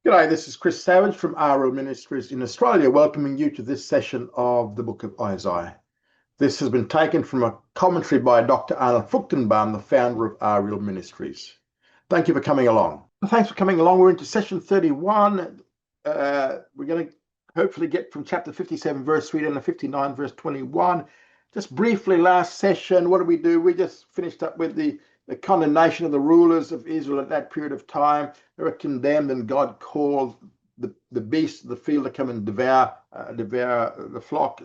G'day, this is Chris Savage from RL Ministries in Australia, welcoming you to this session of the Book of Isaiah. This has been taken from a commentary by Dr. Arnold Fruchtenbaum, the founder of RL Ministries. Thank you for coming along. Thanks for coming along. We're into session 31. We're going to hopefully get from chapter 57, verse 3 down to 59, verse 21. Just briefly, last session, what did we do? We just finished up with the condemnation of the rulers of Israel at that period of time. They were condemned, and God called the beast of the field to come and devour the flock.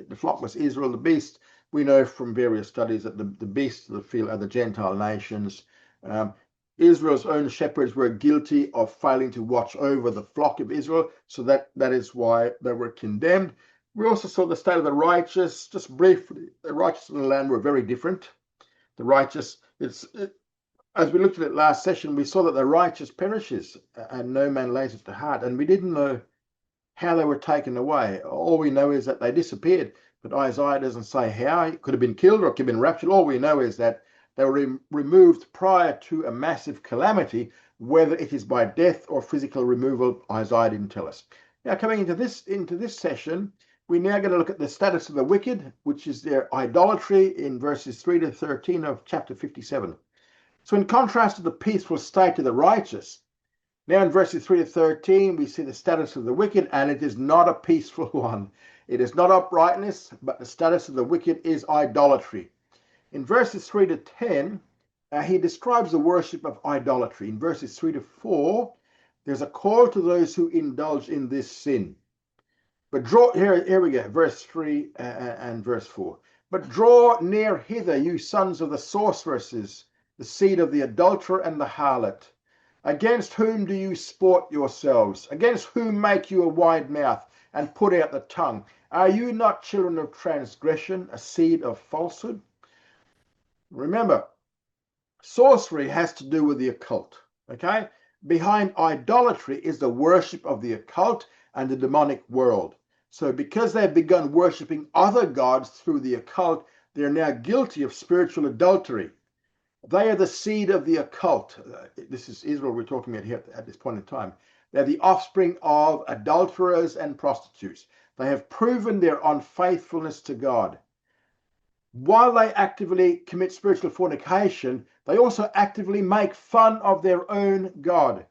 The flock was Israel. The beast, we know from various studies that the beasts of the field are the Gentile nations. Israel's own shepherds were guilty of failing to watch over the flock of Israel, so that is why they were condemned. We also saw the state of the righteous. Just briefly, the righteous in the land were very different. The righteous, as we looked at it last session, we saw that the righteous perishes and no man lays it to heart. And we didn't know how they were taken away. All we know is that they disappeared. But Isaiah doesn't say how. It could have been killed or it could have been raptured. All we know is that they were removed prior to a massive calamity. Whether it is by death or physical removal, Isaiah didn't tell us. Now, coming into this session, we're now going to look at the status of the wicked, which is their idolatry in verses 3 to 13 of chapter 57. So in contrast to the peaceful state of the righteous, now in verses 3 to 13, we see the status of the wicked, and it is not a peaceful one. It is not uprightness, but the status of the wicked is idolatry. In verses 3 to 10, he describes the worship of idolatry. In verses 3 to 4, there's a call to those who indulge in this sin. But here we go, verse 3 and verse 4. But draw near hither, you sons of the sorceresses, the seed of the adulterer and the harlot. Against whom do you sport yourselves? Against whom make you a wide mouth and put out the tongue? Are you not children of transgression, a seed of falsehood? Remember, sorcery has to do with the occult, okay? Behind idolatry is the worship of the occult and the demonic world. So because they've begun worshipping other gods through the occult, they're now guilty of spiritual adultery. They are the seed of the occult. This is Israel we're talking about here at this point in time. They're the offspring of adulterers and prostitutes. They have proven their unfaithfulness to God. While they actively commit spiritual fornication, they also actively make fun of their own God.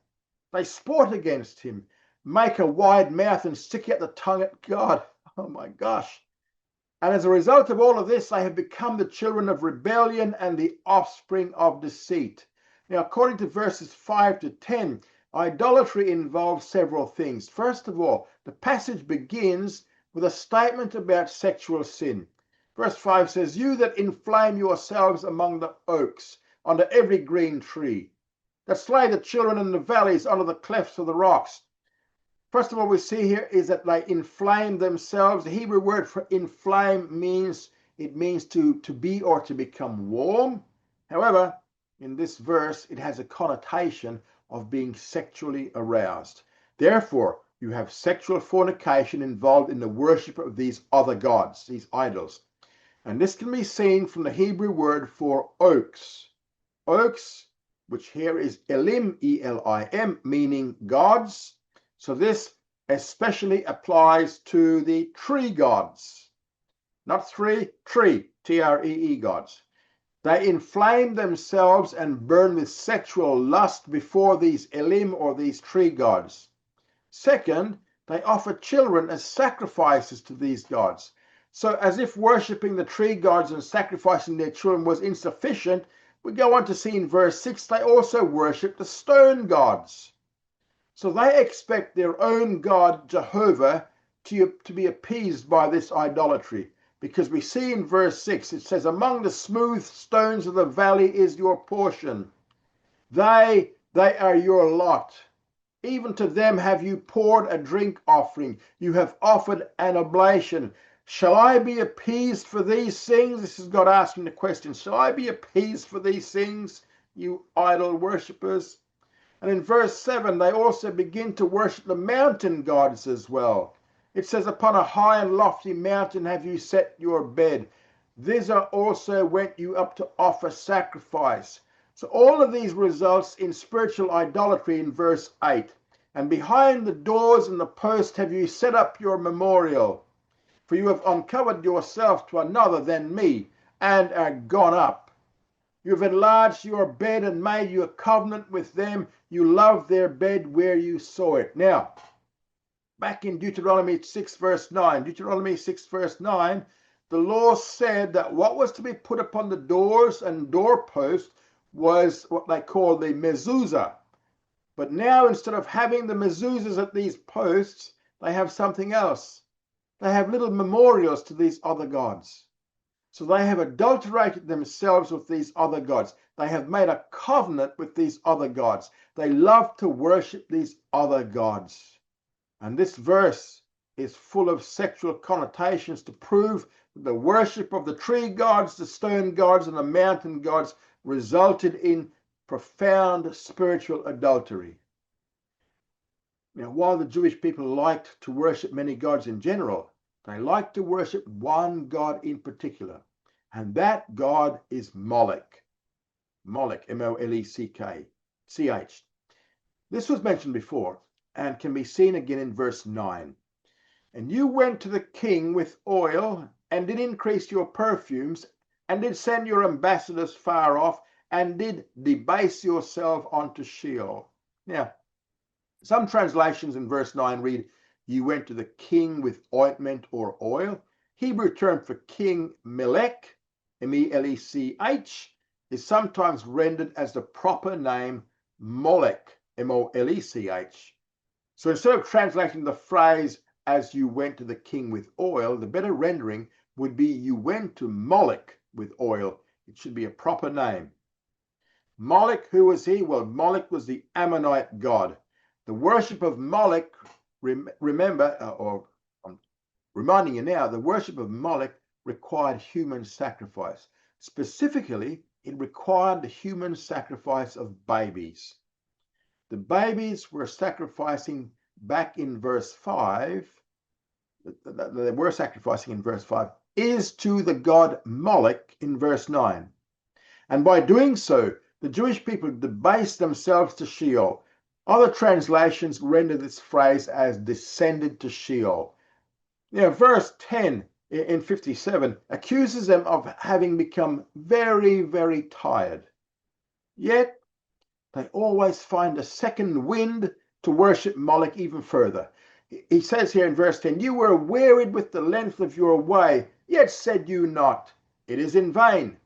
They sport against him, make a wide mouth and stick out the tongue at God. Oh my gosh. And as a result of all of this, they have become the children of rebellion and the offspring of deceit. Now, according to verses 5 to 10, idolatry involves several things. First of all, the passage begins with a statement about sexual sin. Verse 5 says, you that inflame yourselves among the oaks, under every green tree, that slay the children in the valleys, under the clefts of the rocks. First of all, we see here is that they inflame themselves. The Hebrew word for inflame means to be or to become warm. However, in this verse, it has a connotation of being sexually aroused. Therefore, you have sexual fornication involved in the worship of these other gods, these idols. And this can be seen from the Hebrew word for oaks. Oaks, which here is Elim, E-L-I-M, meaning gods. So this especially applies to the tree gods, not tree, T-R-E-E gods. They inflame themselves and burn with sexual lust before these Elim or these tree gods. Second, they offer children as sacrifices to these gods. So as if worshipping the tree gods and sacrificing their children was insufficient, we go on to see in verse 6, they also worship the stone gods. So they expect their own God, Jehovah, to be appeased by this idolatry. Because we see in verse 6, it says, among the smooth stones of the valley is your portion. They are your lot. Even to them have you poured a drink offering. You have offered an oblation. Shall I be appeased for these things? This is God asking the question. Shall I be appeased for these things, you idol worshippers? And in verse 7, they also begin to worship the mountain gods as well. It says, upon a high and lofty mountain have you set your bed. Thither also went you up to offer sacrifice. So all of these results in spiritual idolatry in verse 8. And behind the doors and the post have you set up your memorial. For you have uncovered yourself to another than me, and are gone up. You have enlarged your bed and made you a covenant with them. You love their bed where you saw it. Now, back in Deuteronomy 6 verse 9, Deuteronomy 6 verse 9, the law said that what was to be put upon the doors and doorposts was what they call the mezuzah. But now, instead of having the mezuzahs at these posts, they have something else. They have little memorials to these other gods. So they have adulterated themselves with these other gods. They have made a covenant with these other gods. They love to worship these other gods. And this verse is full of sexual connotations to prove that the worship of the tree gods, the stone gods, and the mountain gods resulted in profound spiritual adultery. Now, while the Jewish people liked to worship many gods in general, they liked to worship one God in particular, and that God is Molech. Molech, M-O-L-E-C-K-C-H. This was mentioned before and can be seen again in verse 9. And you went to the king with oil and did increase your perfumes and did send your ambassadors far off and did debase yourself unto Sheol. Now, some translations in verse 9 read, you went to the king with ointment or oil. Hebrew term for king, Melech, M-E-L-E-C-H, is sometimes rendered as the proper name Molech, M-O-L-E-C-H. So instead of translating the phrase as you went to the king with oil, the better rendering would be you went to Molech with oil. It should be a proper name. Molech, who was he? Well, Molech was the Ammonite god. The worship of Molech, remember, I'm reminding you now, the worship of Molech required human sacrifice. Specifically, it required the human sacrifice of babies. The babies were sacrificing back in verse 5, they were sacrificing in verse 5, is to the god Molech in verse 9. And by doing so, the Jewish people debased themselves to Sheol. Other translations render this phrase as descended to Sheol. Now, verse 10 in 57 accuses them of having become very, very tired. Yet, they always find a second wind to worship Molech even further. He says here in verse 10, you were wearied with the length of your way, yet said you not, it is in vain.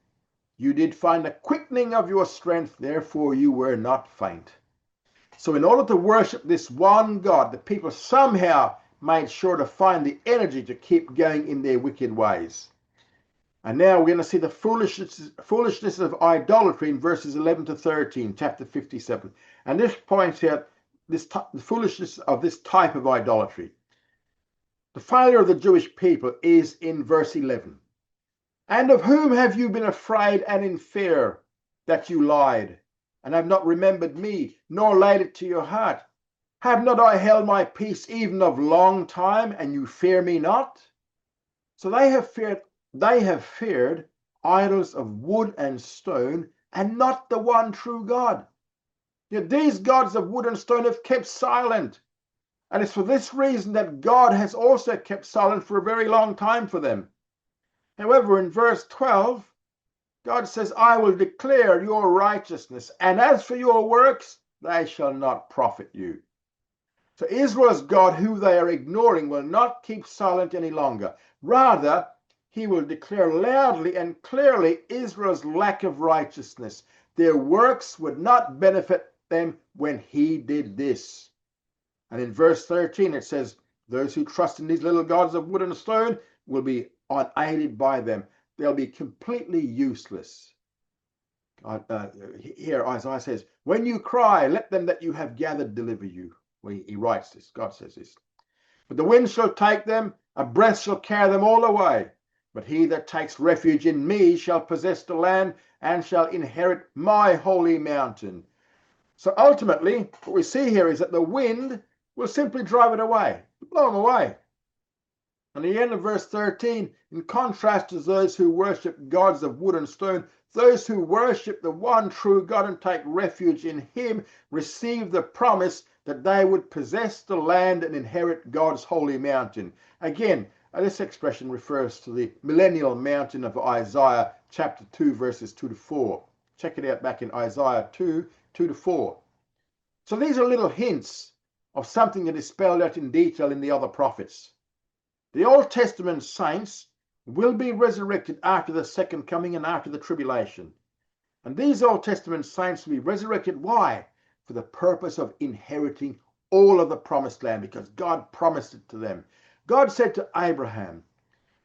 You did find a quickening of your strength, therefore you were not faint. So in order to worship this one God, the people somehow made sure to find the energy to keep going in their wicked ways. And now we're going to see the foolishness of idolatry in verses 11 to 13, chapter 57. And this points out the foolishness of this type of idolatry. The failure of the Jewish people is in verse 11. And of whom have you been afraid and in fear that you lied, and have not remembered me, nor laid it to your heart? Have not I held my peace even of long time, and you fear me not? So they have feared idols of wood and stone, and not the one true God. Yet these gods of wood and stone have kept silent. And it's for this reason that God has also kept silent for a very long time for them. However, in verse 12, God says, I will declare your righteousness, and as for your works, they shall not profit you. So Israel's God, who they are ignoring, will not keep silent any longer. Rather, he will declare loudly and clearly Israel's lack of righteousness. Their works would not benefit them when he did this. And in verse 13 it says, those who trust in these little gods of wood and stone will be unaided by them. They'll be completely useless. Here Isaiah says, when you cry, let them that you have gathered deliver you. Well, he writes this, God says this. But the wind shall take them, a breath shall carry them all away. But he that takes refuge in me shall possess the land and shall inherit my holy mountain. So ultimately, what we see here is that the wind will simply drive it away, blow them away. And the end of verse 13, in contrast to those who worship gods of wood and stone, those who worship the one true God and take refuge in him receive the promise that they would possess the land and inherit God's holy mountain. Again, this expression refers to the millennial mountain of Isaiah chapter 2 verses 2 to 4. Check it out back in Isaiah 2, 2 to 4. So these are little hints of something that is spelled out in detail in the other prophets. The Old Testament saints will be resurrected after the second coming and after the tribulation. And these Old Testament saints will be resurrected. Why? For the purpose of inheriting all of the promised land, because God promised it to them. God said to Abraham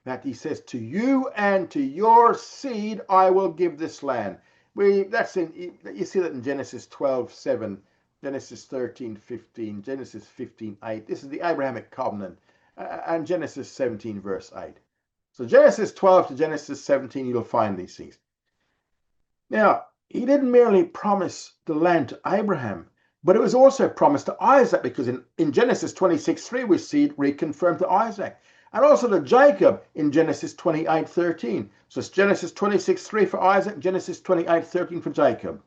that he says, to you and to your seed I will give this land. You see that in Genesis 12:7, Genesis 13:15, Genesis 15:8. This is the Abrahamic covenant, and Genesis 17 verse 8. So Genesis 12 to Genesis 17, you'll find these things. Now, he didn't merely promise the land to Abraham, but it was also promised to Isaac, because in Genesis 26:3 we see it reconfirmed to Isaac, and also to Jacob in Genesis 28:13. So it's Genesis 26:3 for Isaac, Genesis 28:13 for Jacob,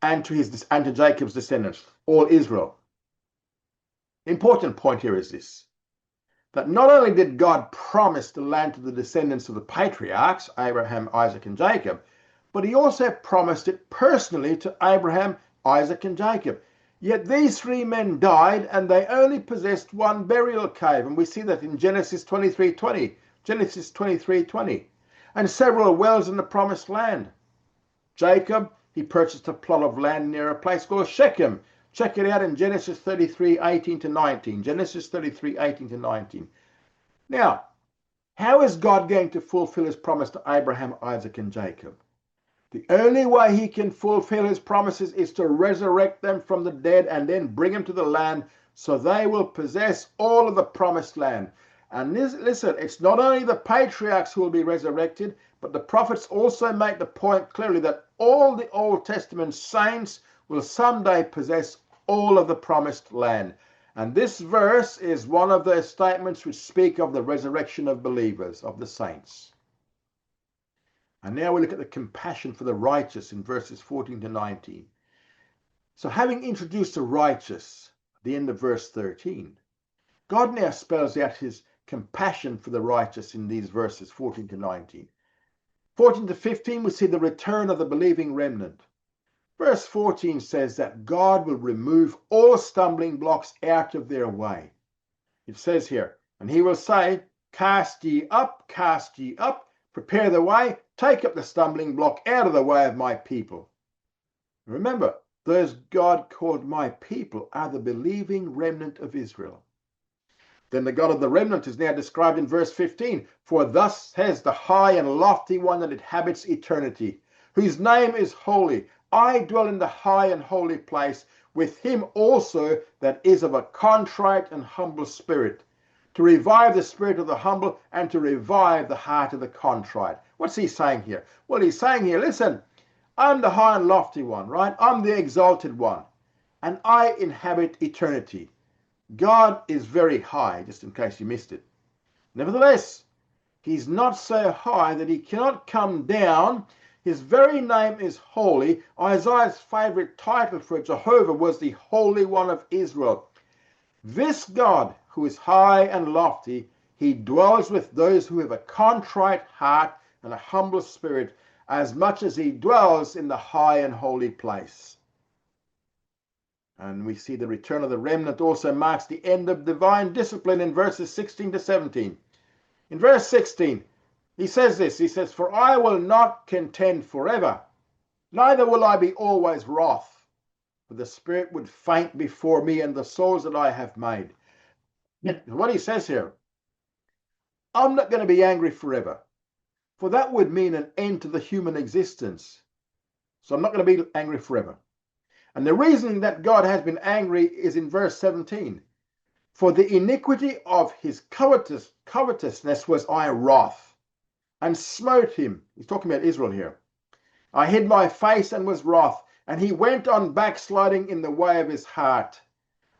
and to Jacob's descendants, all Israel. The important point here is this, that not only did God promise the land to the descendants of the patriarchs, Abraham, Isaac, and Jacob, but he also promised it personally to Abraham, Isaac, and Jacob. Yet these three men died, and they only possessed one burial cave, and we see that in Genesis 23:20, Genesis 23:20, and several wells in the promised land. Jacob, he purchased a plot of land near a place called Shechem. Check it out in Genesis 33:18 to 19. Genesis 33:18 to 19. Now, how is God going to fulfill his promise to Abraham, Isaac, and Jacob? The only way he can fulfill his promises is to resurrect them from the dead and then bring them to the land, so they will possess all of the promised land. And listen, it's not only the patriarchs who will be resurrected, but the prophets also make the point clearly that all the Old Testament saints will someday possess all of the promised land. And this verse is one of those statements which speak of the resurrection of believers, of the saints. And now we look at the compassion for the righteous in verses 14 to 19. So having introduced the righteous at the end of verse 13, God now spells out his compassion for the righteous in these verses 14 to 19. 14 to 15, we see the return of the believing remnant. Verse 14 says that God will remove all stumbling blocks out of their way. It says here, and he will say, cast ye up, prepare the way, take up the stumbling block out of the way of my people. Remember, those God called my people are the believing remnant of Israel. Then the God of the remnant is now described in verse 15. For thus says the high and lofty one that inhabits eternity, whose name is holy. I dwell in the high and holy place, with him also that is of a contrite and humble spirit, to revive the spirit of the humble and to revive the heart of the contrite. What's he saying here? Well, he's saying here, listen, I'm the high and lofty one, right? I'm the exalted one, and I inhabit eternity. God is very high, just in case you missed it. Nevertheless, he's not so high that he cannot come down. His very name is holy. Isaiah's favorite title for Jehovah was the Holy One of Israel. This God, who is high and lofty, he dwells with those who have a contrite heart and a humble spirit, as much as he dwells in the high and holy place. And we see the return of the remnant also marks the end of divine discipline in verses 16 to 17. In verse 16, he says this, he says, for I will not contend forever, neither will I be always wroth, for the spirit would faint before me and the souls that I have made. What he says here, I'm not going to be angry forever, for that would mean an end to the human existence. So I'm not going to be angry forever. And the reason that God has been angry is in verse 17. For the iniquity of his covetousness was I wroth, and smote him. He's talking about Israel here. I hid my face and was wroth, and he went on backsliding in the way of his heart.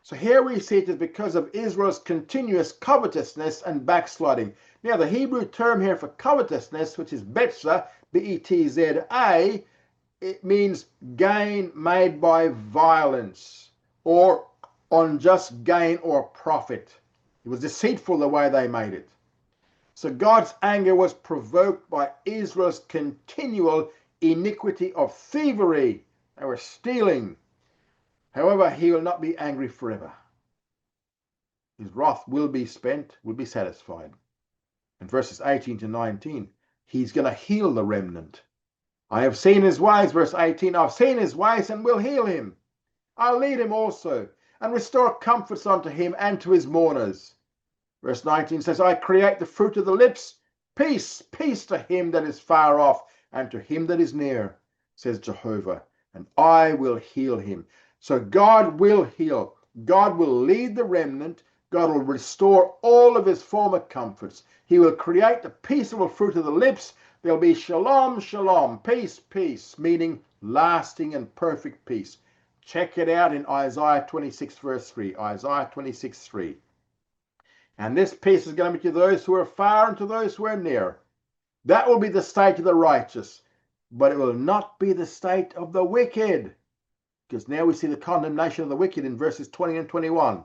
So here we see it is because of Israel's continuous covetousness and backsliding. Now the Hebrew term here for covetousness, which is betza, B-E-T-Z-A, it means gain made by violence or unjust gain or profit. It was deceitful the way they made it. So God's anger was provoked by Israel's continual iniquity of thievery. They were stealing. However, he will not be angry forever. His wrath will be spent, will be satisfied. In verses 18 to 19, he's going to heal the remnant. I have seen his ways, verse 18, I've seen his ways and will heal him. I'll lead him also and restore comforts unto him and to his mourners. Verse 19 says, I create the fruit of the lips, peace, peace to him that is far off and to him that is near, says Jehovah, and I will heal him. So God will heal. God will lead the remnant. God will restore all of his former comforts. He will create the peaceable fruit of the lips. There'll be shalom, shalom, peace, peace, meaning lasting and perfect peace. Check it out in Isaiah 26 verse 3. Isaiah 26 3. And this peace is going to be to those who are far and to those who are near. That will be the state of the righteous, but it will not be the state of the wicked. Because now we see the condemnation of the wicked in verses 20 and 21.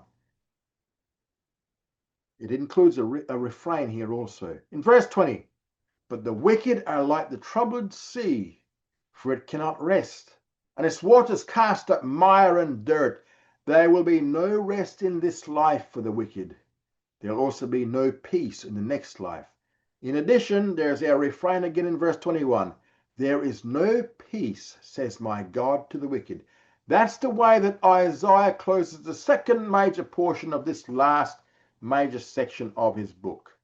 It includes a refrain here also. In verse 20, but the wicked are like the troubled sea, for it cannot rest, and its waters cast up mire and dirt. There will be no rest in this life for the wicked. There will also be no peace in the next life. In addition, there's our refrain again in verse 21. There is no peace, says my God, to the wicked. That's the way that Isaiah closes the second major portion of this last major section of his book.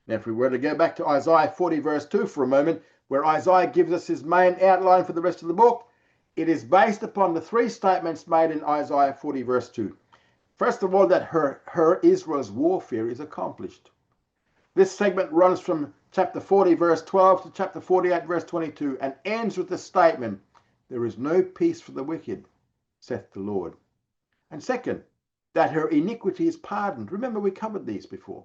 Now, if we were to go back to Isaiah 40 verse 2 for a moment, where Isaiah gives us his main outline for the rest of the book, it is based upon the three statements made in Isaiah 40 verse 2. First of all, that her Israel's warfare is accomplished. This segment runs from chapter 40 verse 12 to chapter 48 verse 22 and ends with the statement, there is no peace for the wicked, saith the Lord. And second, that her iniquity is pardoned. Remember, we covered these before.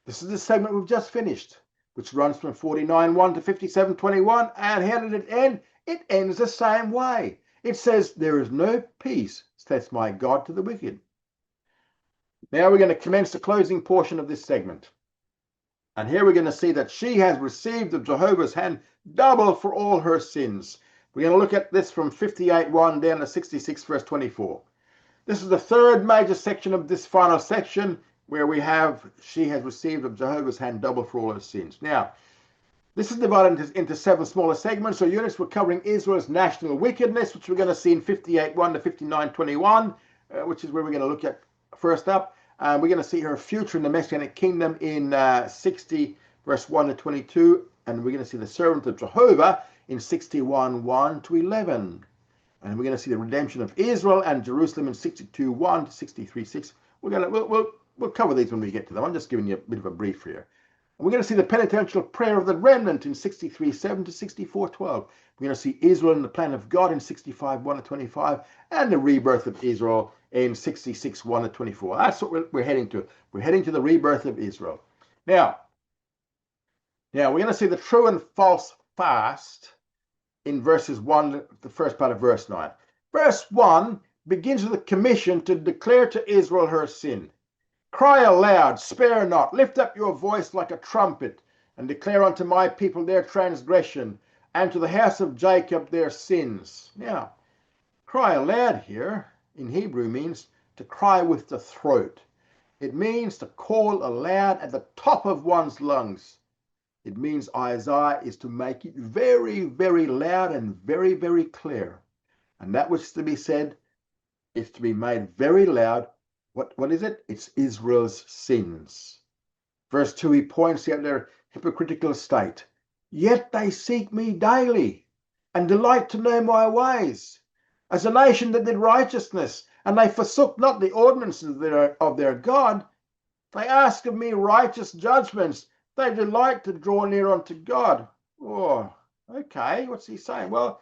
This is the segment we've just finished, which runs from 49:1 to 57:21. And how did it end? It ends the same way. It says, there is no peace, saith my God, to the wicked. Now we're going to commence the closing portion of this segment. And here we're going to see that she has received of Jehovah's hand double for all her sins. We're going to look at this from 58:1 down to 66 verse 24. This is the third major section of this final section where we have, she has received of Jehovah's hand double for all her sins. Now, this is divided into 7 smaller segments or units. We're covering Israel's national wickedness, which we're going to see in 58:1 to 59:21, which is where we're going to look at first up. We're going to see her future in the Messianic kingdom in 60 verse 1 to 22. And we're going to see the servant of Jehovah in 61:1 to 11. And we're going to see the redemption of Israel and Jerusalem in 62:1 to 63:6. We'll cover these when we get to them. I'm just giving you a bit of a brief here. And we're going to see the penitential prayer of the remnant in 63:7 to 64:12. We're going to see Israel and the plan of God in 65:1 to 25, and the rebirth of Israel in 66:1 to 24. That's what we're heading to. We're heading to the rebirth of Israel. Now we're going to see the true and false fast in verses 1, the first part of verse 9. Verse 1 begins with a commission to declare to Israel her sin. Cry aloud, spare not, lift up your voice like a trumpet, and declare unto my people their transgression, and to the house of Jacob their sins. Now, cry aloud here in Hebrew means to cry with the throat. It means to call aloud at the top of one's lungs. It means Isaiah is to make it very, very loud and very, very clear. And that which is to be said is to be made very loud. What is it? It's Israel's sins. Verse 2, he points out their hypocritical state. Yet they seek me daily and delight to know my ways. As a nation that did righteousness, and they forsook not the ordinances of their God, they ask of me righteous judgments. They delight to draw near unto God. Oh, okay. What's he saying? Well,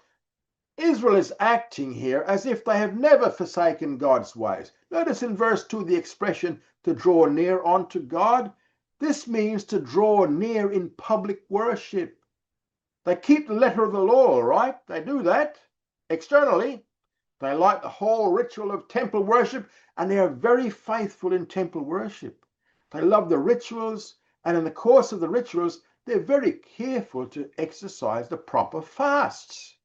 Israel is acting here as if they have never forsaken God's ways. Notice in verse 2 the expression to draw near unto God. This means to draw near in public worship. They keep the letter of the law, right? They do that externally. They like the whole ritual of temple worship, and they are very faithful in temple worship. They love the rituals, and in the course of the rituals, they're very careful to exercise the proper fasts.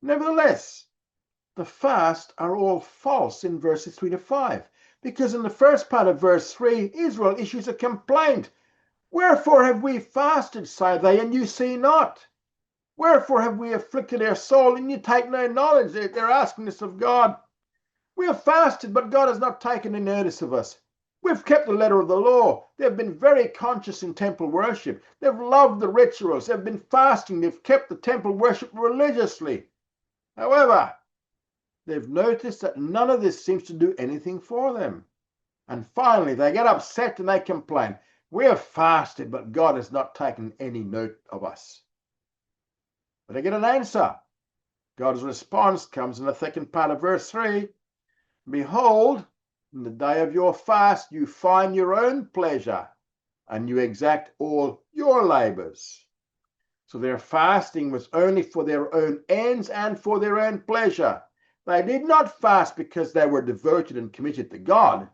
Nevertheless, the fasts are all false in verses 3 to 5, because in the first part of verse 3, Israel issues a complaint. Wherefore have we fasted, say they, and you see not? Wherefore have we afflicted our soul, and you take no knowledge? They're asking this of God. We have fasted, but God has not taken any notice of us. We've kept the letter of the law. They've been very conscious in temple worship. They've loved the rituals. They've been fasting. They've kept the temple worship religiously. However, they've noticed that none of this seems to do anything for them. And finally, they get upset and they complain. We have fasted, but God has not taken any note of us. But they get an answer. God's response comes in the second part of verse 3. Behold, in the day of your fast, you find your own pleasure, and you exact all your labors. So their fasting was only for their own ends and for their own pleasure. They did not fast because they were devoted and committed to God.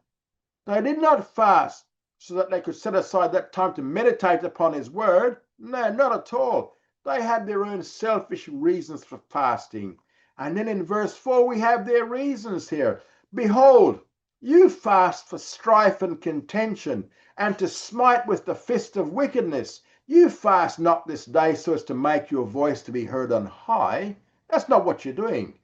They did not fast so that they could set aside that time to meditate upon His word. No, not at all. They had their own selfish reasons for fasting. And then in verse 4, we have their reasons here. Behold, you fast for strife and contention, and to smite with the fist of wickedness. You fast not this day so as to make your voice to be heard on high. That's not what you're doing.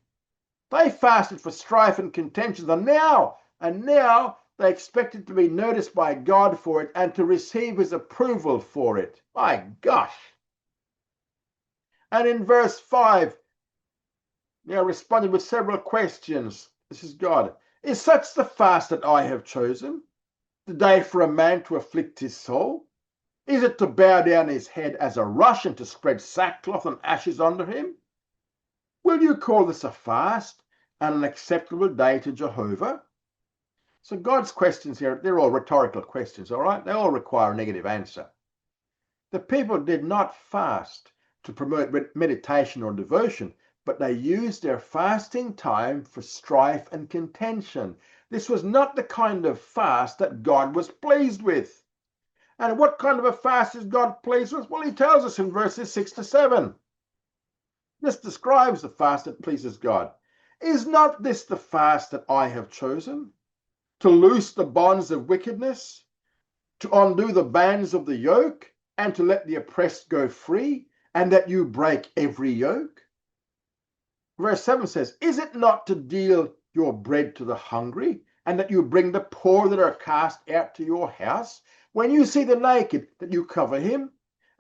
They fasted for strife and contention, and now they expected to be noticed by God for it and to receive His approval for it. My gosh. And in verse 5, they are responding with several questions. This is God. Is such the fast that I have chosen? The day for a man to afflict his soul? Is it to bow down his head as a rush and to spread sackcloth and ashes under him? Will you call this a fast and an acceptable day to Jehovah? So God's questions here, they're all rhetorical questions, all right? They all require a negative answer. The people did not fast to promote meditation or devotion, but they used their fasting time for strife and contention. This was not the kind of fast that God was pleased with. And what kind of a fast is God pleased with? Well, He tells us in verses 6 to 7. This describes the fast that pleases God. Is not this the fast that I have chosen? To loose the bonds of wickedness, to undo the bands of the yoke, and to let the oppressed go free, and that you break every yoke? Verse 7 says, is it not to deal your bread to the hungry, and that you bring the poor that are cast out to your house? When you see the naked, that you cover him,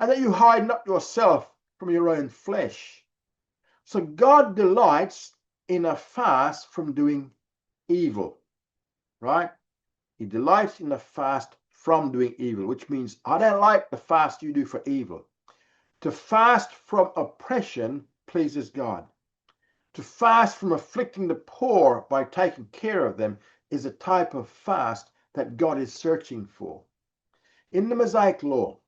and that you hide not yourself from your own flesh. So God delights in a fast from doing evil, right? He delights in a fast from doing evil, which means I don't like the fast you do for evil. To fast from oppression pleases God. To fast from afflicting the poor by taking care of them is a type of fast that God is searching for. In the Mosaic Law,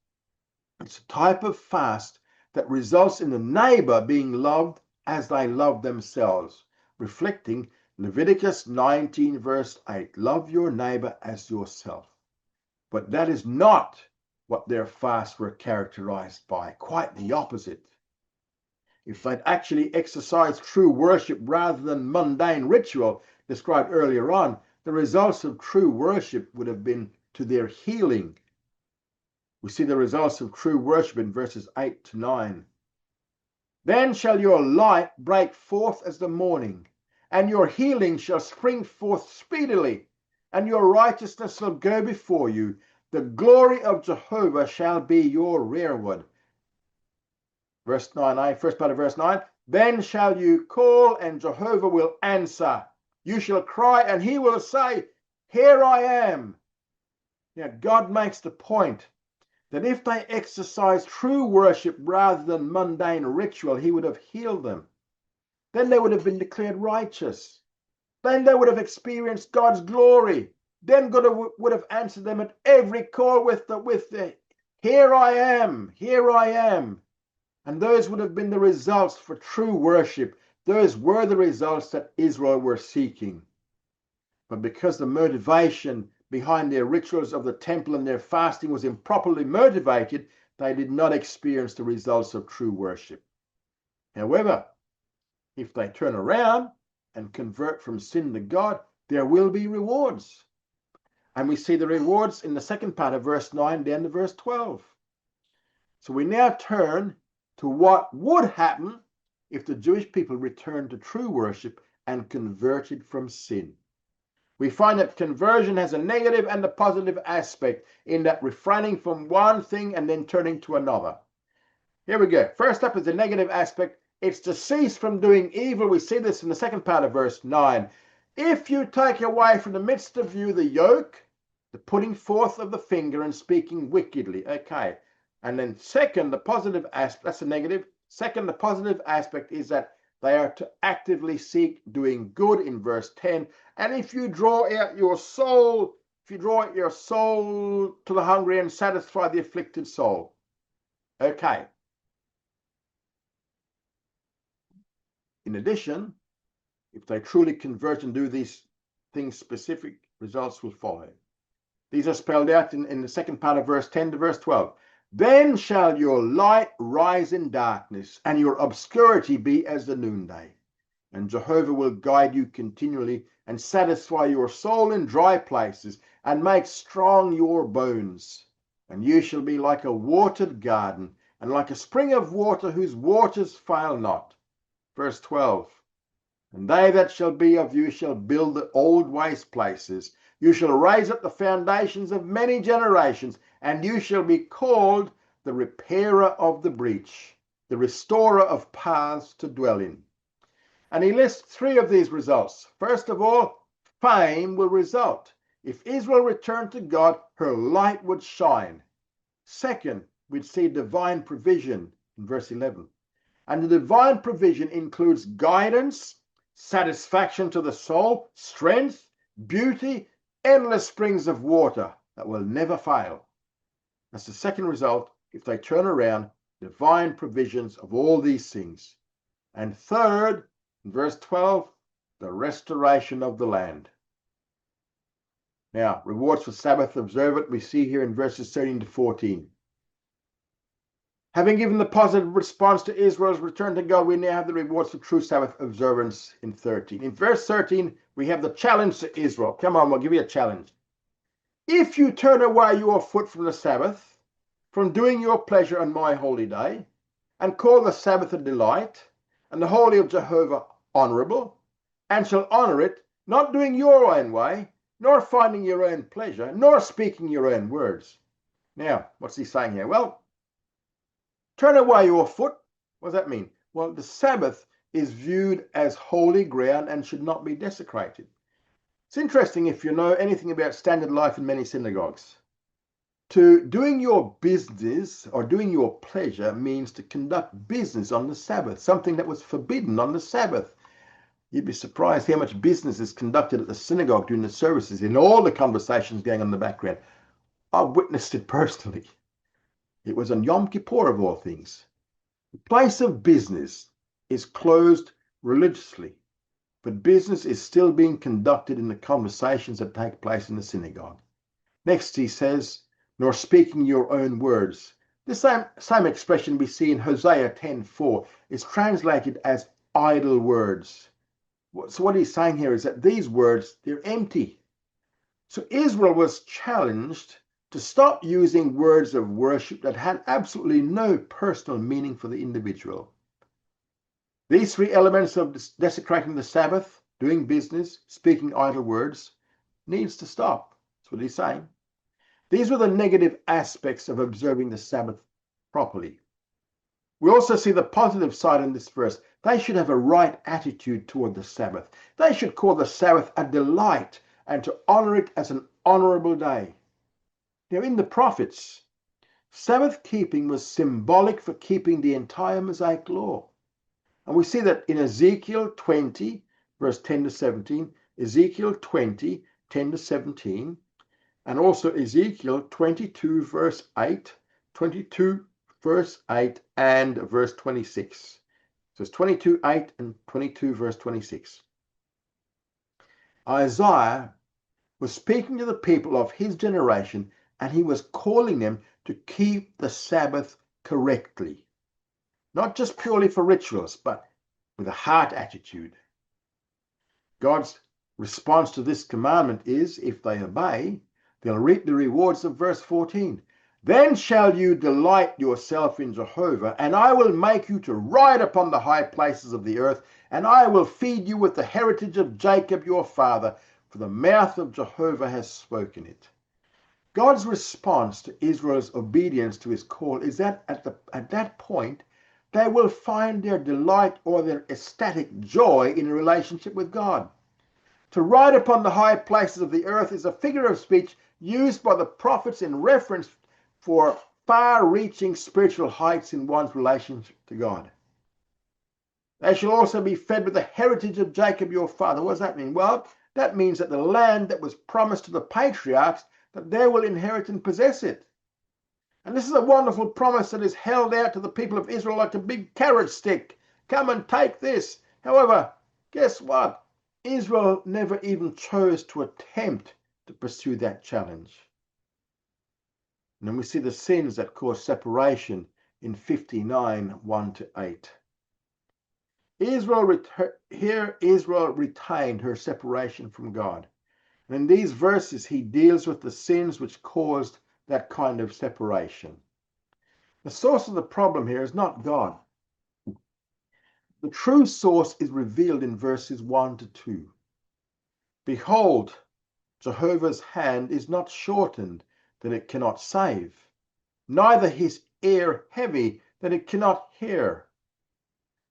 it's a type of fast that results in the neighbor being loved as they love themselves, reflecting Leviticus 19 verse 8, love your neighbor as yourself. But that is not what their fasts were characterized by, quite the opposite. If they'd actually exercised true worship rather than mundane ritual described earlier on, the results of true worship would have been to their healing. We see the results of true worship in verses 8 to 9. Then shall your light break forth as the morning, and your healing shall spring forth speedily, and your righteousness shall go before you. The glory of Jehovah shall be your rearward. Verse 9, first part of verse 9. Then shall you call, and Jehovah will answer. You shall cry, and He will say, here I am. Now, God makes the point that if they exercised true worship rather than mundane ritual, He would have healed them. then they would have been declared righteous. Then they would have experienced God's glory. Then God would have answered them at every call with the here I am, here I am. And those would have been the results for true worship. Those were the results that Israel were seeking. But because the motivation behind their rituals of the temple and their fasting was improperly motivated, they did not experience the results of true worship. However, if they turn around and convert from sin to God, there will be rewards. And we see the rewards in the second part of verse 9 down to verse 12. So we now turn to what would happen if the Jewish people returned to true worship and converted from sin. We find that conversion has a negative and a positive aspect in that refraining from one thing and then turning to another. Here we go. First up is the negative aspect. It's to cease from doing evil. We see this in the second part of verse 9. If you take away from the midst of you the yoke, the putting forth of the finger and speaking wickedly. Okay. And then second, the positive aspect, that's a negative. Second, the positive aspect is that they are to actively seek doing good in verse 10. And if you draw out your soul, to the hungry and satisfy the afflicted soul. Okay. In addition, if they truly convert and do these things, specific results will follow. These are spelled out in the second part of verse 10 to verse 12. Then shall your light rise in darkness, and your obscurity be as the noonday. And Jehovah will guide you continually, and satisfy your soul in dry places, and make strong your bones. And you shall be like a watered garden, and like a spring of water whose waters fail not. Verse 12. And they that shall be of you shall build the old waste places. You shall raise up the foundations of many generations, and you shall be called the repairer of the breach, the restorer of paths to dwell in. And he lists three of these results. First of all, fame will result. If Israel returned to God, her light would shine. Second, we'd see divine provision in verse 11. And the divine provision includes guidance, satisfaction to the soul, strength, beauty, endless springs of water that will never fail. That's the second result if they turn around, divine provisions of all these things. And third, in verse 12, the restoration of the land. Now, rewards for Sabbath observant we see here in verses 13 to 14. Having given the positive response to Israel's return to God, we now have the rewards for true Sabbath observance in 13. In verse 13, we have the challenge to Israel. Come on, we'll give you a challenge. If you turn away your foot from the Sabbath, from doing your pleasure on my holy day, and call the Sabbath a delight, and the holy of Jehovah honorable, and shall honor it, not doing your own way, nor finding your own pleasure, nor speaking your own words. Now, what's he saying here? Well, turn away your foot. What does that mean? Well, the Sabbath is viewed as holy ground and should not be desecrated. It's interesting if you know anything about standard life in many synagogues. To doing your business or doing your pleasure means to conduct business on the Sabbath, something that was forbidden on the Sabbath. You'd be surprised how much business is conducted at the synagogue during the services, in all the conversations going on in the background. I've witnessed it personally. It was on Yom Kippur of all things. The place of business is closed religiously, but business is still being conducted in the conversations that take place in the synagogue. Next, he says, nor speaking your own words. The same expression we see in Hosea 10:4 is translated as idle words. So what he's saying here is that these words, they're empty. So Israel was challenged to stop using words of worship that had absolutely no personal meaning for the individual. These three elements of desecrating the Sabbath, doing business, speaking idle words, needs to stop. That's what he's saying. These were the negative aspects of observing the Sabbath properly. We also see the positive side in this verse. They should have a right attitude toward the Sabbath. They should call the Sabbath a delight and to honor it as an honorable day. Now, in the prophets, Sabbath keeping was symbolic for keeping the entire Mosaic law. And we see that in Ezekiel 20, verse 10 to 17, Ezekiel 20, 10 to 17, and also Ezekiel 22, verse 8, 22, verse 8, and verse 26. So it's 22, 8, and 22, verse 26. Isaiah was speaking to the people of his generation, and he was calling them to keep the Sabbath correctly. Not just purely for rituals, but with a heart attitude. God's response to this commandment is, if they obey, they'll reap the rewards of verse 14. Then shall you delight yourself in Jehovah, and I will make you to ride upon the high places of the earth, and I will feed you with the heritage of Jacob your father, for the mouth of Jehovah has spoken it. God's response to Israel's obedience to his call is that at that point, they will find their delight or their ecstatic joy in a relationship with God. To ride upon the high places of the earth is a figure of speech used by the prophets in reference for far-reaching spiritual heights in one's relationship to God. They shall also be fed with the heritage of Jacob your father. What does that mean? Well, that means that the land that was promised to the patriarchs, that they will inherit and possess it. And this is a wonderful promise that is held out to the people of Israel like a big carrot stick. Come and take this. However, guess what? Israel never even chose to attempt to pursue that challenge. And then we see the sins that cause separation in 59, 1 to 8. Israel retained her separation from God. And in these verses, he deals with the sins which caused that kind of separation. The source of the problem here is not God. The true source is revealed in verses 1 to 2. Behold, Jehovah's hand is not shortened that it cannot save, neither his ear heavy that it cannot hear.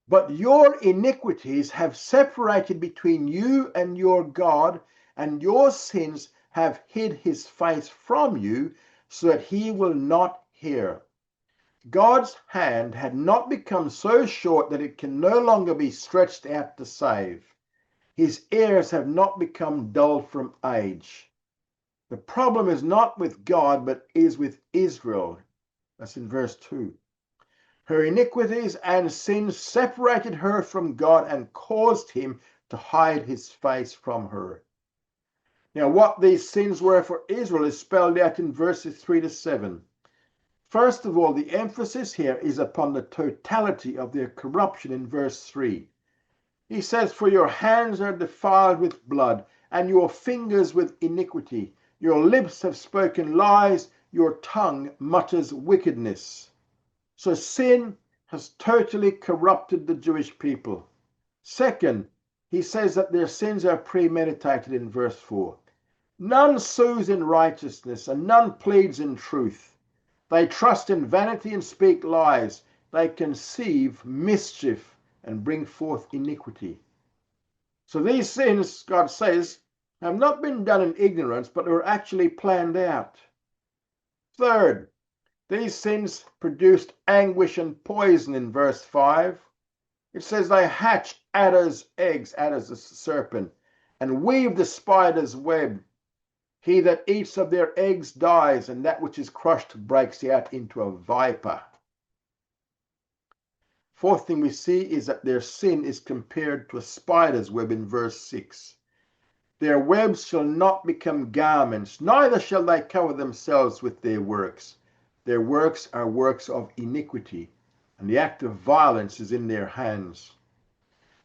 But your iniquities have separated between you and your God, and your sins have hid his face from you, so that he will not hear. God's hand had not become so short that it can no longer be stretched out to save. His ears have not become dull from age. The problem is not with God, but is with Israel. That's in verse 2. Her iniquities and sins separated her from God and caused him to hide his face from her. Now, what these sins were for Israel is spelled out in verses 3 to 7. First of all, the emphasis here is upon the totality of their corruption in verse 3. He says, for your hands are defiled with blood, and your fingers with iniquity. Your lips have spoken lies, your tongue mutters wickedness. So sin has totally corrupted the Jewish people. Second, he says that their sins are premeditated in verse 4. None sues in righteousness, and none pleads in truth. They trust in vanity and speak lies. They conceive mischief and bring forth iniquity. So these sins, God says, have not been done in ignorance, but were actually planned out. Third, these sins produced anguish and poison in verse 5. It says they hatch adder's eggs, adder's a serpent, and weave the spider's web. He that eats of their eggs dies, and that which is crushed breaks out into a viper. Fourth thing we see is that their sin is compared to a spider's web in verse 6. Their webs shall not become garments, neither shall they cover themselves with their works. Their works are works of iniquity, and the act of violence is in their hands.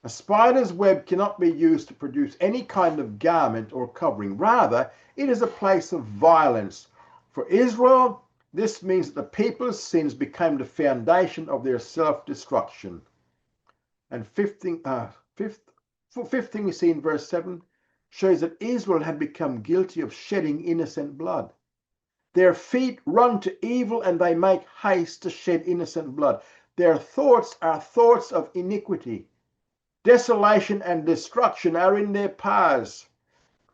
A spider's web cannot be used to produce any kind of garment or covering. Rather, it is a place of violence. For Israel, this means that the people's sins became the foundation of their self-destruction. And fifth thing we see in verse 7 shows that Israel had become guilty of shedding innocent blood. Their feet run to evil, and they make haste to shed innocent blood. Their thoughts are thoughts of iniquity. Desolation and destruction are in their paths.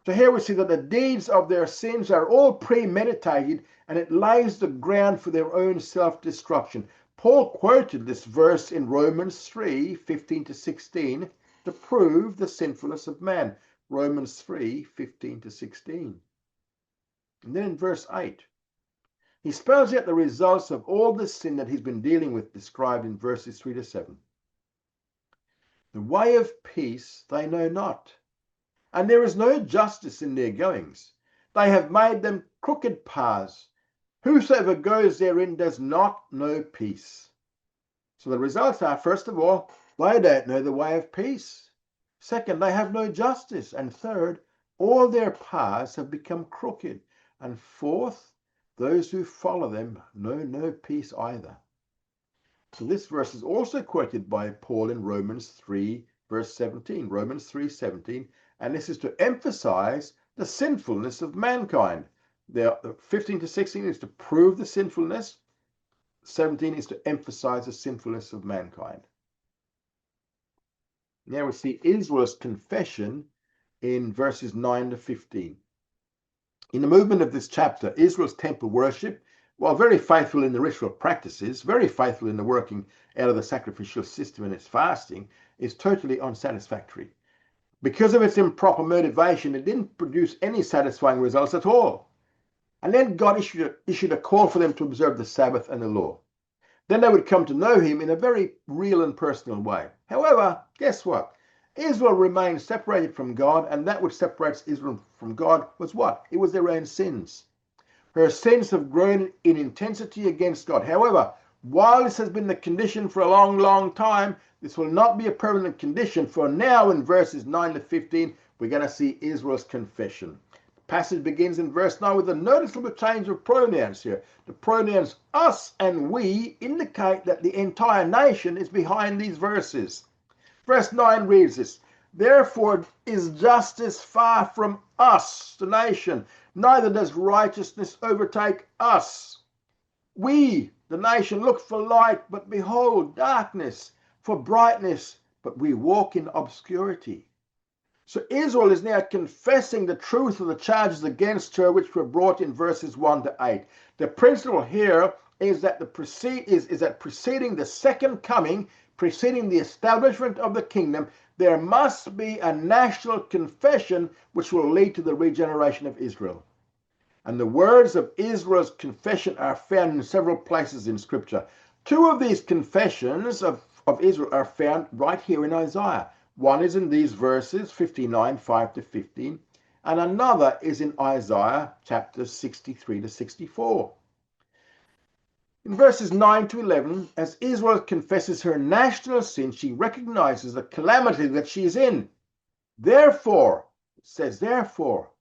So here we see that the deeds of their sins are all premeditated, and it lays the ground for their own self-destruction. Paul quoted this verse in Romans 3:15-16 to prove the sinfulness of man. Romans 3:15-16. And then in verse 8, he spells out the results of all the sin that he's been dealing with, described in verses 3-7. The way of peace they know not, and there is no justice in their goings. They have made them crooked paths. Whosoever goes therein does not know peace. So the results are, first of all, they don't know the way of peace. Second, they have no justice. And third, all their paths have become crooked. And fourth, those who follow them know no peace either. So this verse is also quoted by Paul in Romans 3, verse 17. Romans 3:17. And this is to emphasize the sinfulness of mankind. The 15-16 is to prove the sinfulness. 17 is to emphasize the sinfulness of mankind. Now we see Israel's confession in verses 9-15. In the movement of this chapter, Israel's temple worship, while very faithful in the ritual practices, very faithful in the working out of the sacrificial system and its fasting, is totally unsatisfactory. Because of its improper motivation, it didn't produce any satisfying results at all. And then God issued a call for them to observe the Sabbath and the law. Then they would come to know him in a very real and personal way. However, guess what? Israel remained separated from God, and that which separates Israel from God was what? It was their own sins. Her sins have grown in intensity against God. However, while this has been the condition for a long, long time, this will not be a permanent condition, for now in verses 9-15, we're going to see Israel's confession. Passage begins in verse 9 with a noticeable change of pronouns here. The pronouns us and we indicate that the entire nation is behind these verses. Verse 9 reads this: Therefore is justice far from us, the nation, neither does righteousness overtake us. We, the nation, look for light, but behold darkness, for brightness, but we walk in obscurity. So Israel is now confessing the truth of the charges against her, which were brought in verses 1-8. The principle here is that preceding the second coming, preceding the establishment of the kingdom, there must be a national confession which will lead to the regeneration of Israel. And the words of Israel's confession are found in several places in Scripture. Two of these confessions of Israel are found right here in Isaiah. One is in these verses, 59, 5-15, and another is in Isaiah chapters 63-64. In verses 9-11, as Israel confesses her national sin, she recognizes the calamity that she is in. Therefore, it says, therefore,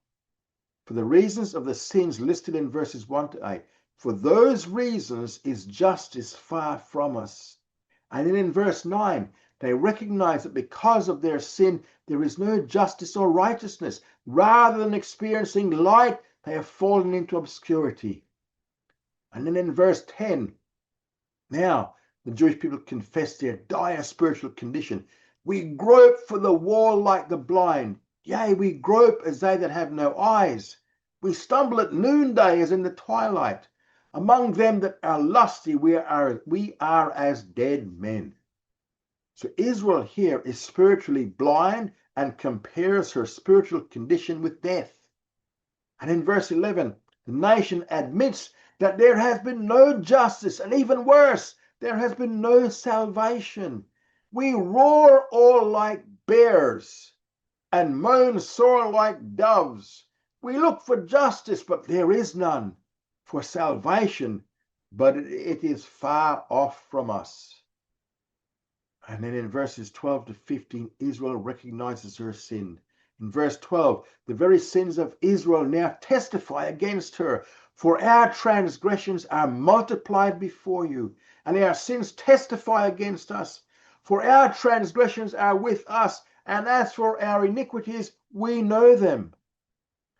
for the reasons of the sins listed in verses 1-8, for those reasons is justice far from us. And then in verse 9, they recognize that because of their sin, there is no justice or righteousness. Rather than experiencing light, they have fallen into obscurity. And then in verse 10, now the Jewish people confess their dire spiritual condition. We grope for the wall like the blind. Yea, we grope as they that have no eyes. We stumble at noonday as in the twilight. Among them that are lusty, we are as dead men. So Israel here is spiritually blind and compares her spiritual condition with death. And in verse 11, the nation admits that there has been no justice, and even worse, there has been no salvation. We roar all like bears and moan sore like doves. We look for justice, but there is none, for salvation, but it is far off from us. And then in verses 12-15, Israel recognizes her sin. In verse 12, the very sins of Israel now testify against her. For our transgressions are multiplied before you, and our sins testify against us. For our transgressions are with us, and as for our iniquities, we know them.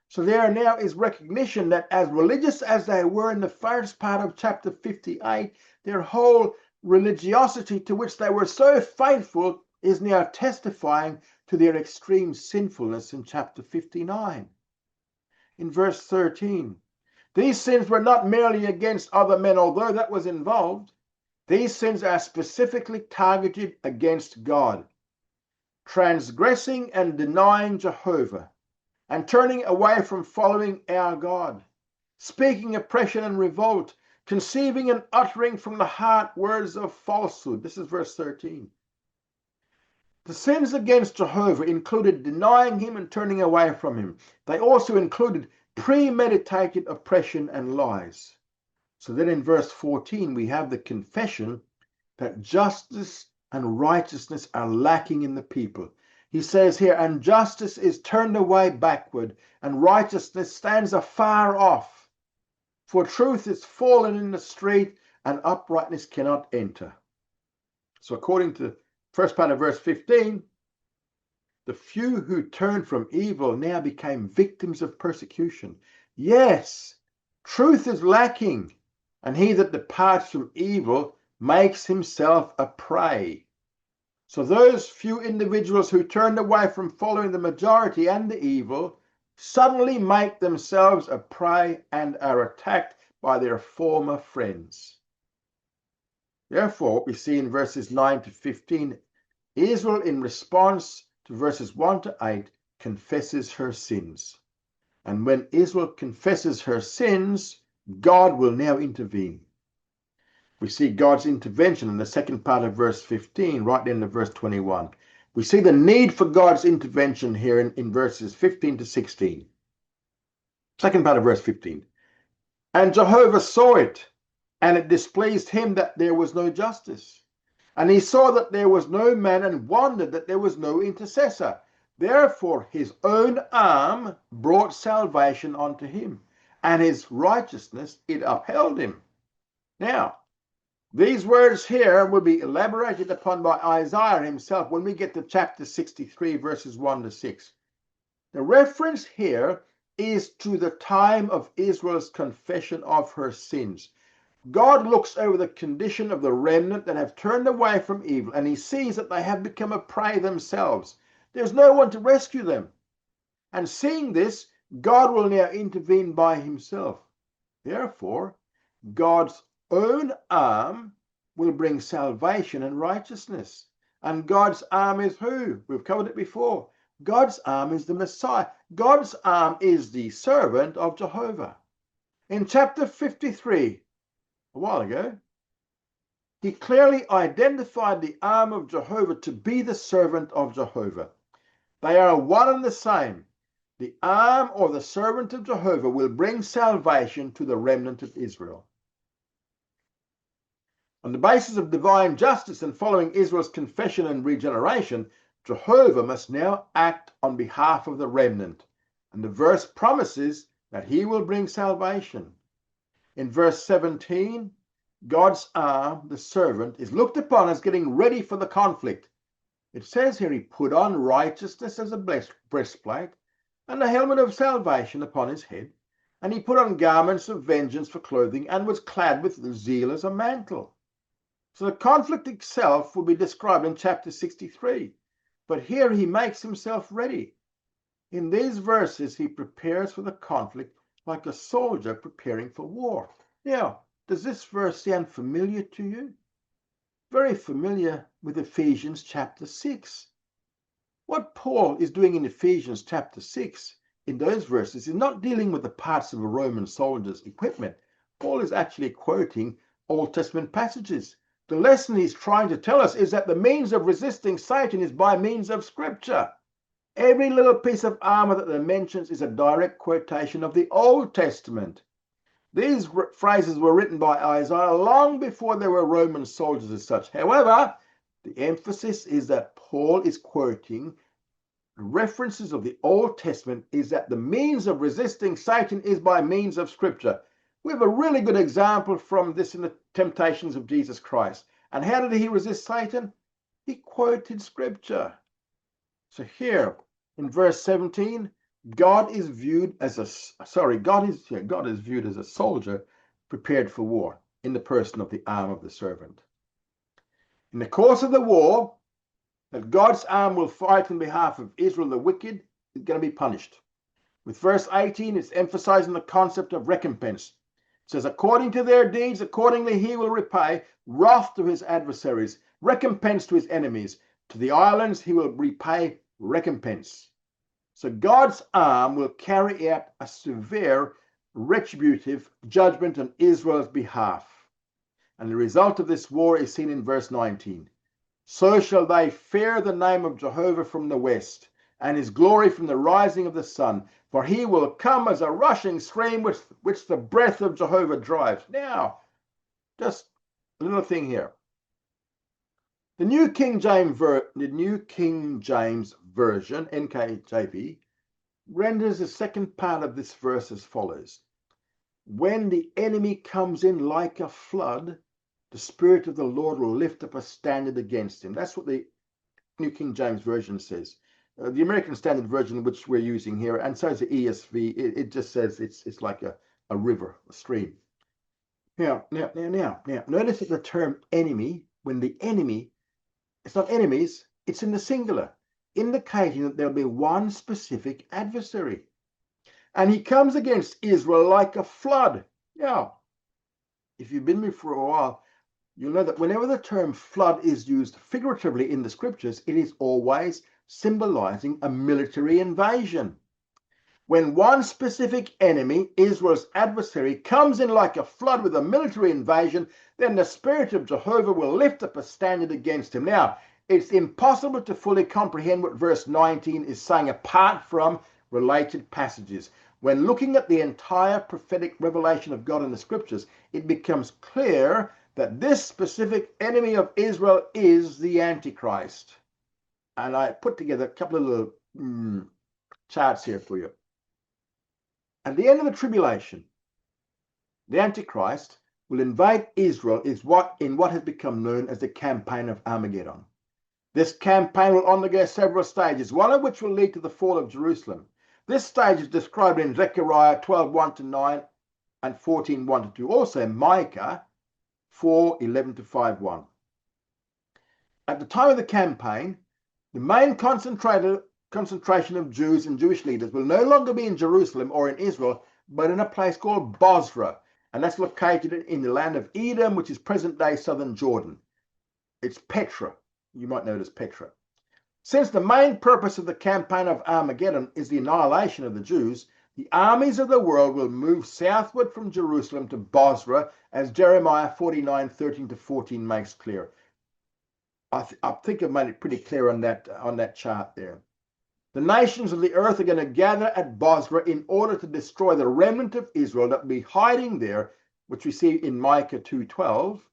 So there now is recognition that as religious as they were in the first part of chapter 58, their whole religiosity to which they were so faithful is now testifying to their extreme sinfulness in chapter 59. In verse 13, these sins were not merely against other men, although that was involved. These sins are specifically targeted against God, transgressing and denying Jehovah, and turning away from following our God, speaking oppression and revolt, conceiving and uttering from the heart words of falsehood. This is verse 13. The sins against Jehovah included denying him and turning away from him. They also included premeditated oppression and lies. So then in verse 14, we have the confession that justice and righteousness are lacking in the people. He says here, and justice is turned away backward, and righteousness stands afar off. For truth is fallen in the street, and uprightness cannot enter. So according to the first part of verse 15, the few who turned from evil now became victims of persecution. Yes, truth is lacking, and he that departs from evil makes himself a prey. So those few individuals who turned away from following the majority and the evil suddenly make themselves a prey and are attacked by their former friends. Therefore, what we see in verses 9 to 15, Israel, in response to verses 1 to 8, confesses her sins. And when Israel confesses her sins, God will now intervene. We see God's intervention in the second part of verse 15, right into verse 21. We see the need for God's intervention here in verses 15 to 16. Second part of verse 15. And Jehovah saw it, and it displeased him that there was no justice. And he saw that there was no man, and wondered that there was no intercessor. Therefore his own arm brought salvation unto him, and his righteousness it upheld him. Now, these words here will be elaborated upon by Isaiah himself when we get to chapter 63, verses 1 to 6. The reference here is to the time of Israel's confession of her sins. God looks over the condition of the remnant that have turned away from evil, and he sees that they have become a prey themselves. There's no one to rescue them. And seeing this, God will now intervene by himself. Therefore, God's own arm will bring salvation and righteousness. And God's arm is who? We've covered it before. God's arm is the Messiah. God's arm is the servant of Jehovah. In chapter 53, a while ago, he clearly identified the arm of Jehovah to be the servant of Jehovah. They are one and the same. The arm or the servant of Jehovah will bring salvation to the remnant of Israel. On the basis of divine justice and following Israel's confession and regeneration, Jehovah must now act on behalf of the remnant. And the verse promises that he will bring salvation. In verse 17, God's arm, the servant, is looked upon as getting ready for the conflict. It says here he put on righteousness as a breastplate and a helmet of salvation upon his head, and he put on garments of vengeance for clothing and was clad with zeal as a mantle. So the conflict itself will be described in chapter 63, but here he makes himself ready. In these verses, he prepares for the conflict like a soldier preparing for war. Now, does this verse sound familiar to you? Very familiar with Ephesians chapter 6. What Paul is doing in Ephesians chapter 6 in those verses is not dealing with the parts of a Roman soldier's equipment. Paul is actually quoting Old Testament passages. The lesson he's trying to tell us is that the means of resisting Satan is by means of Scripture. Every little piece of armor that they mentions is a direct quotation of the Old Testament. These phrases were written by Isaiah long before there were Roman soldiers as such. However, the emphasis is that Paul is quoting references of the Old Testament is that the means of resisting Satan is by means of Scripture. We have a really good example from this in the temptations of Jesus Christ. And how did he resist Satan? He quoted Scripture. So here in verse 17, God is viewed as a soldier prepared for war in the person of the arm of the servant. In the course of the war, that God's arm will fight on behalf of Israel, the wicked is going to be punished. With verse 18, it's emphasizing the concept of recompense. says, according to their deeds, accordingly he will repay wrath to his adversaries, recompense to his enemies. To the islands he will repay recompense. So God's arm will carry out a severe retributive judgment on Israel's behalf. And the result of this war is seen in verse 19. So shall they fear the name of Jehovah from the west, and his glory from the rising of the sun. For he will come as a rushing stream which the breath of Jehovah drives. Now, just a little thing here. The New King James Version, NKJV, renders the second part of this verse as follows. When the enemy comes in like a flood, the Spirit of the Lord will lift up a standard against him. That's what the New King James Version says. The American Standard Version, which we're using here, and so is the ESV, it just says it's like a river, a stream. Now, notice that the term enemy, when the enemy, it's not enemies, it's in the singular, indicating that there'll be one specific adversary. And he comes against Israel like a flood. Now, if you've been with me for a while, you'll know that whenever the term flood is used figuratively in the scriptures, it is always symbolizing a military invasion. When one specific enemy, Israel's adversary, comes in like a flood with a military invasion, then the Spirit of Jehovah will lift up a standard against him. Now, it's impossible to fully comprehend what verse 19 is saying apart from related passages. When looking at the entire prophetic revelation of God in the scriptures, it becomes clear that this specific enemy of Israel is the Antichrist. And I put together a couple of little charts here for you. At the end of the tribulation, the Antichrist will invade Israel in what has become known as the campaign of Armageddon. This campaign will undergo several stages, one of which will lead to the fall of Jerusalem. This stage is described in Zechariah 12:1-9 and 14:1-2. Also Micah 4:11-5:1. At the time of the campaign, the main concentration of Jews and Jewish leaders will no longer be in Jerusalem or in Israel, but in a place called Bozrah, and that's located in the land of Edom, which is present-day southern Jordan. It's Petra. You might know it as Petra. Since the main purpose of the campaign of Armageddon is the annihilation of the Jews, the armies of the world will move southward from Jerusalem to Bozrah, as Jeremiah 49:13-14 makes clear. I think I've made it pretty clear on that chart there. The nations of the earth are going to gather at Bozrah in order to destroy the remnant of Israel that will be hiding there, which we see in Micah 2:12.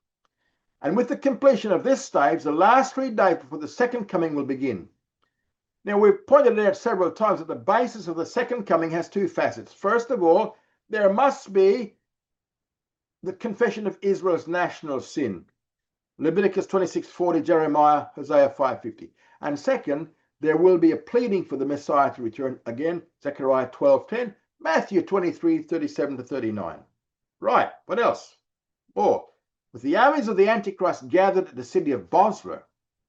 And with the completion of this stage, the last 3 days before the second coming will begin. Now, we've pointed out several times that the basis of the second coming has 2 facets. First of all, there must be the confession of Israel's national sin. Leviticus 26:40, Jeremiah, Hosea 5:50. And second, there will be a pleading for the Messiah to return. Again, Zechariah 12:10, Matthew 23:37-39. Right, what else? With the armies of the Antichrist gathered at the city of Bozrah,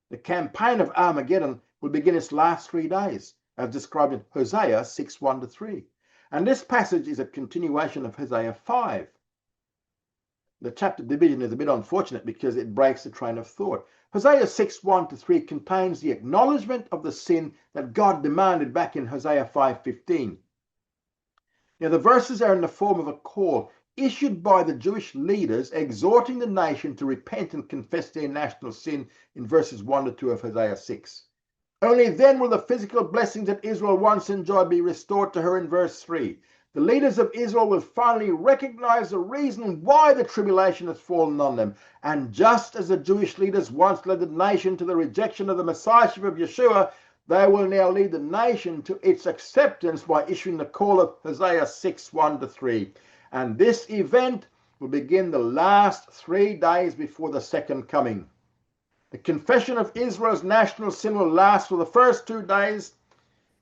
the campaign of Armageddon will begin its last 3 days, as described in Hosea 6:1-3. And this passage is a continuation of Hosea 5. The chapter division is a bit unfortunate because it breaks the train of thought. Hosea 6:1-3 contains the acknowledgement of the sin that God demanded back in Hosea 5:15. Now, the verses are in the form of a call issued by the Jewish leaders exhorting the nation to repent and confess their national sin in verses 1-2 of Hosea 6. Only then will the physical blessings that Israel once enjoyed be restored to her in verse 3. The leaders of Israel will finally recognize the reason why the tribulation has fallen on them. And just as the Jewish leaders once led the nation to the rejection of the Messiahship of Yeshua, they will now lead the nation to its acceptance by issuing the call of Hosea 6:1-3. And this event will begin the last 3 days before the second coming. The confession of Israel's national sin will last for the first 2 days.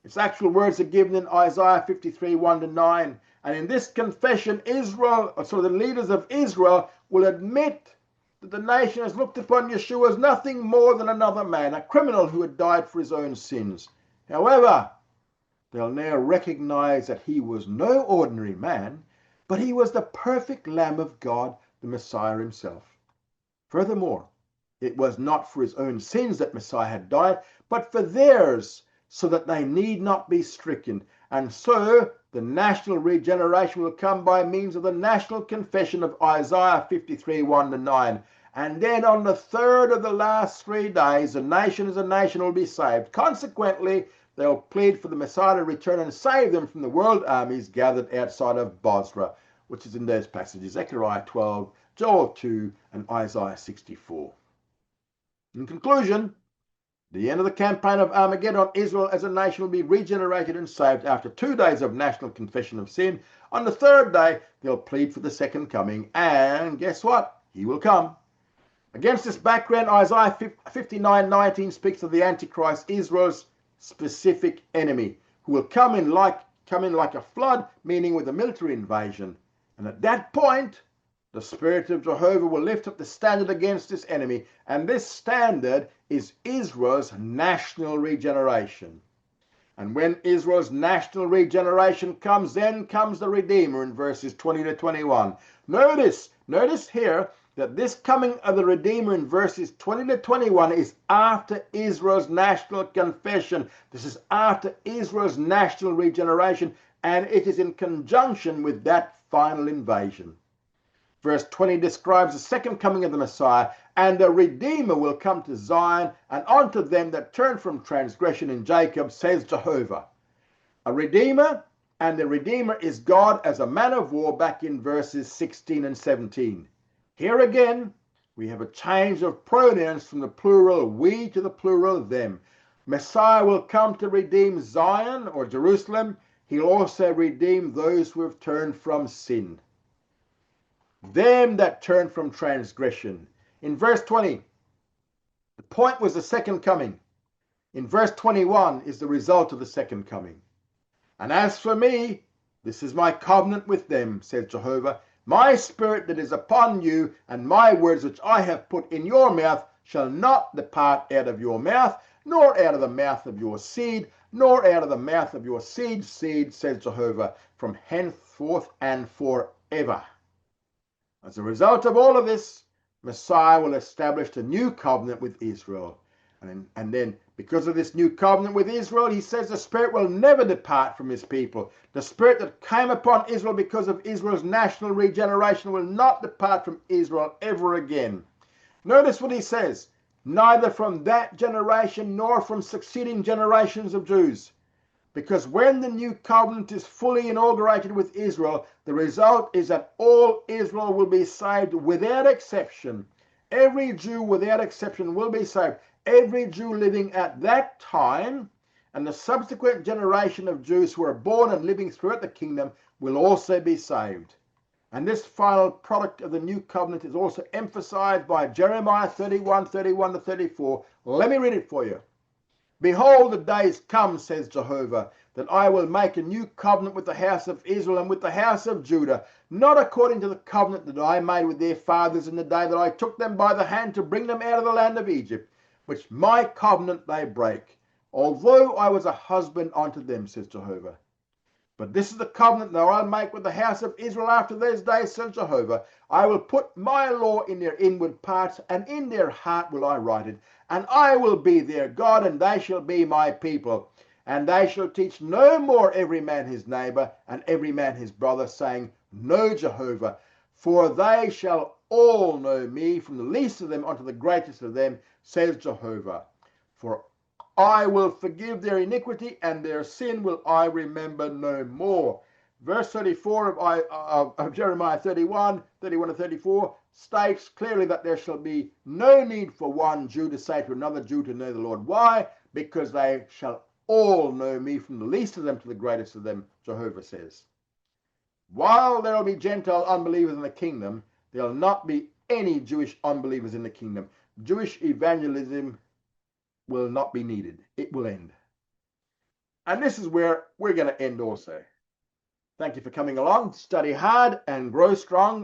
Its actual words are given in Isaiah 53:1-9. And in this confession, the leaders of Israel will admit that the nation has looked upon Yeshua as nothing more than another man, a criminal who had died for his own sins. However, they'll now recognize that he was no ordinary man, but he was the perfect Lamb of God, the Messiah himself. Furthermore, it was not for his own sins that Messiah had died, but for theirs, so that they need not be stricken. And so the national regeneration will come by means of the national confession of Isaiah 53, 1-9. And then on the third of the last 3 days, a nation as a nation will be saved. Consequently, they'll plead for the Messiah to return and save them from the world armies gathered outside of Bozrah, which is in those passages, Zechariah 12, Joel 2, and Isaiah 64. In conclusion, the end of the campaign of Armageddon, Israel as a nation will be regenerated and saved after 2 days of national confession of sin. On the third day, they'll plead for the second coming, and guess what? He will come. Against this background, Isaiah 59:19 speaks of the Antichrist, Israel's specific enemy, who will come in like a flood, meaning with a military invasion. And at that point, the Spirit of Jehovah will lift up the standard against this enemy, and this standard is Israel's national regeneration. And when Israel's national regeneration comes, then comes the Redeemer in verses 20-21. Notice here that this coming of the Redeemer in verses 20-21 is after Israel's national confession. This is after Israel's national regeneration, and it is in conjunction with that final invasion. Verse 20 describes the second coming of the Messiah, and the Redeemer will come to Zion, and unto them that turn from transgression in Jacob, says Jehovah. A Redeemer, and the Redeemer is God as a man of war, back in verses 16 and 17. Here again, we have a change of pronouns from the plural we to the plural them. Messiah will come to redeem Zion or Jerusalem. He'll also redeem those who have turned from sin. Them that turn from transgression. In verse 20, the point was the second coming. In verse 21 is the result of the second coming. And as for me, this is my covenant with them, says Jehovah. My spirit that is upon you, and my words which I have put in your mouth, shall not depart out of your mouth, nor out of the mouth of your seed, nor out of the mouth of your seed's seed, says Jehovah, from henceforth and forever. As a result of all of this, Messiah will establish a new covenant with Israel. And then, because of this new covenant with Israel, he says the Spirit will never depart from his people. The Spirit that came upon Israel because of Israel's national regeneration will not depart from Israel ever again. Notice what he says, neither from that generation nor from succeeding generations of Jews. Because when the new covenant is fully inaugurated with Israel, the result is that all Israel will be saved without exception. Every Jew without exception will be saved. Every Jew living at that time, and the subsequent generation of Jews who are born and living throughout the kingdom will also be saved. And this final product of the new covenant is also emphasized by Jeremiah 31:31-34. Let me read it for you. Behold, the days come, says Jehovah, that I will make a new covenant with the house of Israel and with the house of Judah, not according to the covenant that I made with their fathers in the day that I took them by the hand to bring them out of the land of Egypt, which my covenant they break, although I was a husband unto them, says Jehovah. But this is the covenant that I'll make with the house of Israel after those days, says Jehovah. I will put my law in their inward parts, and in their heart will I write it. And I will be their God, and they shall be my people. And they shall teach no more every man his neighbor, and every man his brother, saying, Know Jehovah. For they shall all know me, from the least of them unto the greatest of them, says Jehovah. For I will forgive their iniquity, and their sin will I remember no more. Verse 34 of Jeremiah 31:31-34 states clearly that there shall be no need for one Jew to say to another Jew to know the Lord. Why? Because they shall all know me, from the least of them to the greatest of them, Jehovah says. While there will be Gentile unbelievers in the kingdom, there will not be any Jewish unbelievers in the kingdom. Jewish evangelism will not be needed. It will end. And this is where we're going to end also. Thank you for coming along. Study hard and grow strong.